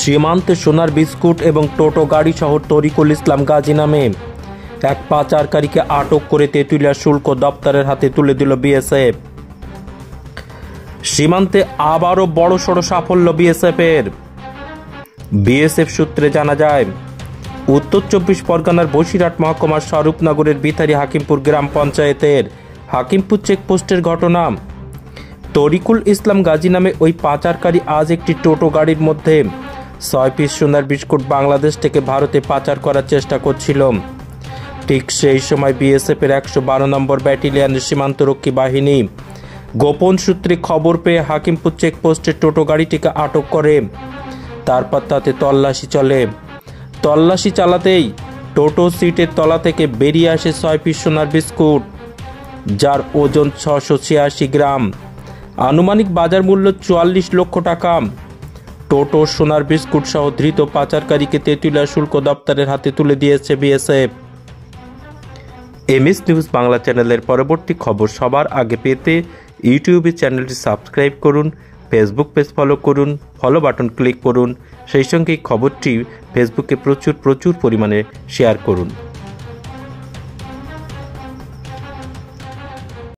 সীমান্তে সোনার বিস্কুট এবং টোটো গাড়ি সহ তরিকুল ইসলাম গাজী নামে এক পাচারকারীকে আটক করে তেঁতুলিয়া শুল্ক দপ্তরের হাতে তুলে দিল বিএসএফ। সীমান্তে আবারও বড়সড় সাফল্য বিএসএফ সূত্রে জানা যায়, উত্তর 24 পরগনার বসিরহাট মহকুমার স্বরূপনগরের বিথারি হাকিমপুর গ্রাম পঞ্চায়েতের হাকিমপুর চেকপোস্টের ঘটনা। তরিকুল ইসলাম গাজী নামে ওই পাচারকারী আজ একটি টোটো গাড়ির মধ্যে 6 পিস সোনার বিস্কুট বাংলাদেশ থেকে ভারতে পাচার করার চেষ্টা করছিল। ঠিক সেই সময় বিএসএফের 112 নম্বর ব্যাটালিয়নের সীমান্তরক্ষী বাহিনী গোপন সূত্রে খবর পেয়ে হাকিমপুর চেকপোস্টের টোটো গাড়িটিকে আটক করে। তারপর তাতে তল্লাশি চালাতেই টোটো সিটের তলা থেকে বেরিয়ে আসে 6 পিস সোনার বিস্কুট, যার ওজন 686 গ্রাম, আনুমানিক বাজার মূল্য 44 লক্ষ টাকা। টোটো সোনার বিস্কুট সহ ধৃত পাচারকারীকে তেঁতুলিয়া শুল্ক দপ্তরের হাতে তুলে দিয়েছে বিএসএফ। এমএস নিউজ বাংলা চ্যানেলের পরবর্তী খবর সবার আগে পেতে ইউটিউবে চ্যানেলটি সাবস্ক্রাইব করুন, ফেসবুক পেজ ফলো করুন, ফলো বাটন ক্লিক করুন, সেই সঙ্গে খবরটি ফেসবুকে প্রচুর পরিমাণে শেয়ার করুন।